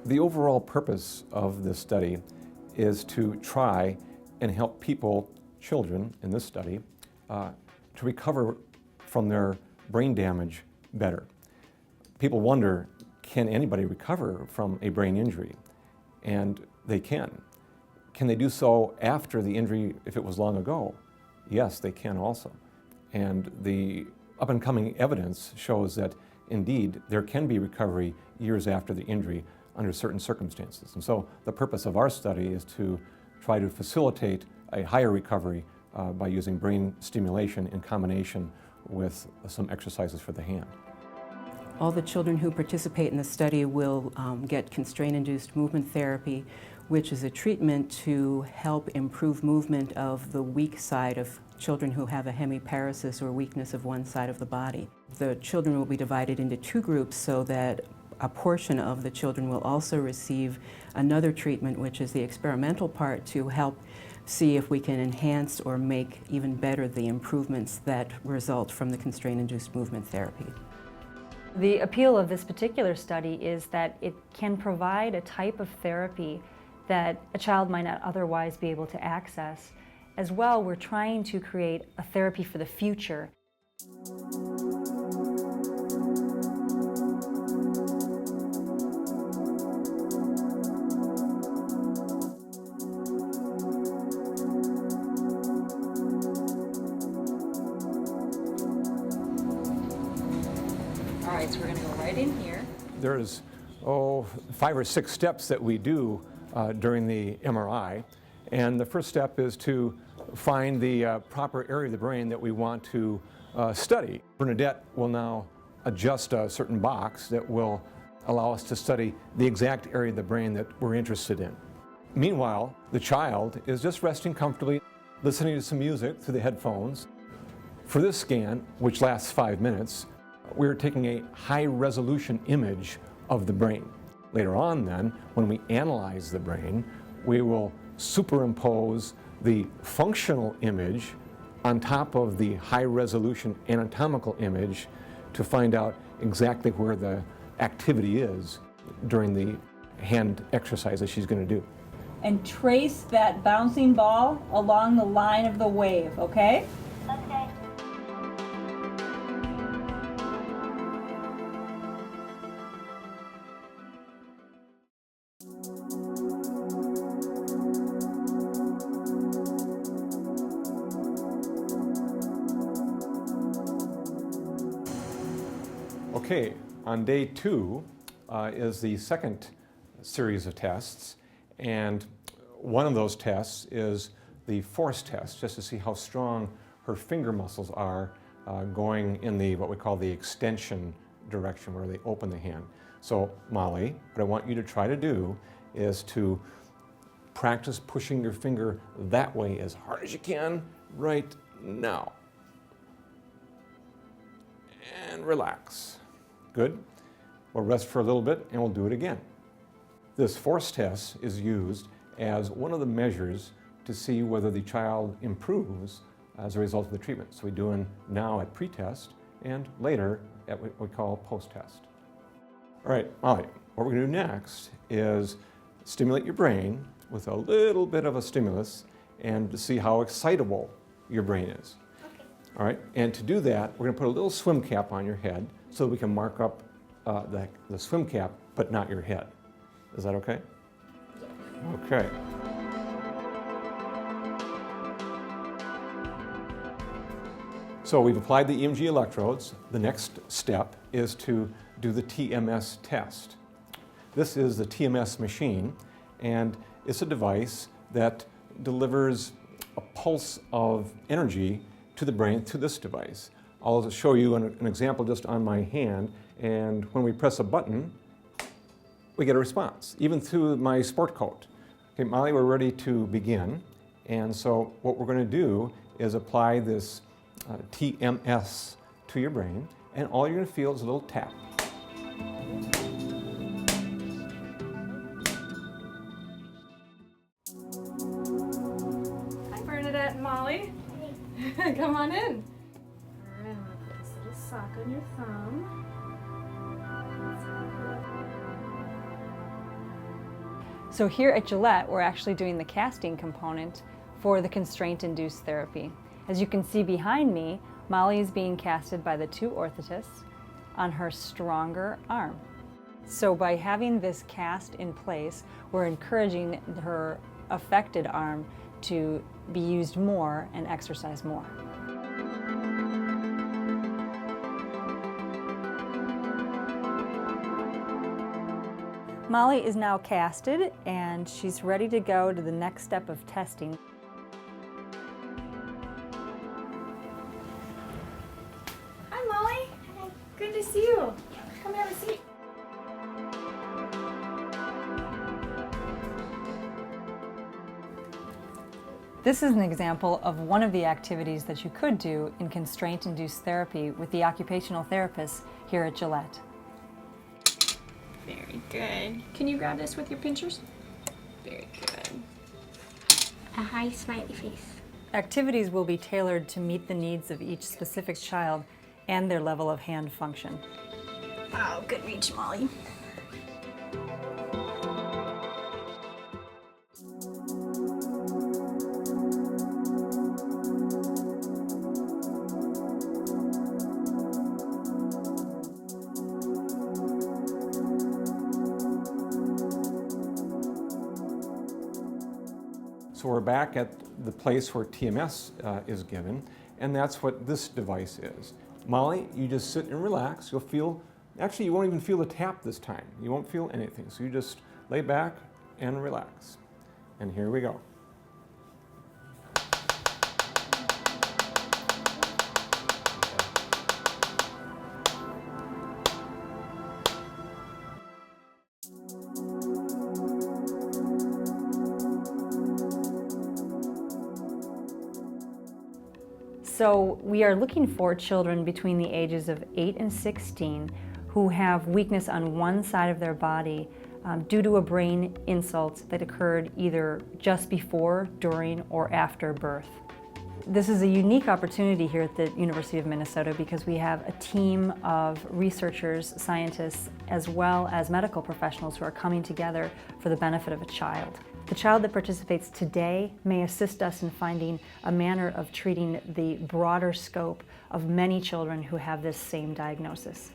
The overall purpose of this study is to try and help people, children in this study, to recover from their brain damage better. People wonder, can anybody recover from a brain injury? And they can. Can they do so after the injury if it was long ago? Yes, they can also. And the up-and-coming evidence shows that indeed there can be recovery years after the injury under certain circumstances. And so the purpose of our study is to try to facilitate a higher recovery by using brain stimulation in combination with some exercises for the hand. All the children who participate in the study will get constraint-induced movement therapy, which is a treatment to help improve movement of the weak side of children who have a hemiparesis or weakness of one side of the body. The children will be divided into two groups so that a portion of the children will also receive another treatment, which is the experimental part, to help see if we can enhance or make even better the improvements that result from the constraint-induced movement therapy. The appeal of this particular study is that it can provide a type of therapy that a child might not otherwise be able to access. As well, we're trying to create a therapy for the future. All right, so we're going to go right in here. There's 5 or 6 steps that we do during the MRI. And the first step is to find the proper area of the brain that we want to study. Bernadette will now adjust a certain box that will allow us to study the exact area of the brain that we're interested in. Meanwhile, the child is just resting comfortably, listening to some music through the headphones. For this scan, which lasts 5 minutes, we're taking a high-resolution image of the brain. Later on then, when we analyze the brain, we will superimpose the functional image on top of the high-resolution anatomical image to find out exactly where the activity is during the hand exercise that she's going to do. And trace that bouncing ball along the line of the wave, okay? Okay. Okay, on day 2 is the second series of tests, and one of those tests is the force test, just to see how strong her finger muscles are going in the what we call the extension direction, where they open the hand. So Molly, what I want you to try to do is to practice pushing your finger that way as hard as you can right now. And relax. Good. We'll rest for a little bit and we'll do it again. This force test is used as one of the measures to see whether the child improves as a result of the treatment. So we do it now at pre-test and later at what we call post-test. All right, Molly, what we're going to do next is stimulate your brain with a little bit of a stimulus and to see how excitable your brain is. Okay. All right, and to do that, we're going to put a little swim cap on your head so that we can mark up the swim cap, but not your head. Is that okay? Yes. Okay. So we've applied the EMG electrodes. The next step is to do the TMS test. This is the TMS machine, and it's a device that delivers a pulse of energy to the brain through this device. I'll show you an example just on my hand, and when we press a button, we get a response, even through my sport coat. Okay, Molly, we're ready to begin, and so what we're going to do is apply this TMS to your brain, and all you're going to feel is a little tap. Gillette and Molly. Come on in. Alright, I'm gonna put this little sock on your thumb. So here at Gillette, we're actually doing the casting component for the constraint-induced therapy. As you can see behind me, Molly is being casted by the 2 orthotists on her stronger arm. So by having this cast in place, we're encouraging her affected arm to be used more and exercise more. Molly is now casted and she's ready to go to the next step of testing. Hi, Molly. Good to see you. Come have a seat. This is an example of one of the activities that you could do in constraint-induced therapy with the occupational therapists here at Gillette. Very good. Can you grab this with your pinchers? Very good. A high smiley face. Activities will be tailored to meet the needs of each specific child and their level of hand function. Oh, good reach, Molly. So we're back at the place where TMS is given, and that's what this device is. Molly, you just sit and relax. You'll feel, actually you won't even feel the tap this time. You won't feel anything. So you just lay back and relax. And here we go. So we are looking for children between the ages of 8 and 16 who have weakness on one side of their body due to a brain insult that occurred either just before, during, or after birth. This is a unique opportunity here at the University of Minnesota because we have a team of researchers, scientists, as well as medical professionals who are coming together for the benefit of a child. The child that participates today may assist us in finding a manner of treating the broader scope of many children who have this same diagnosis.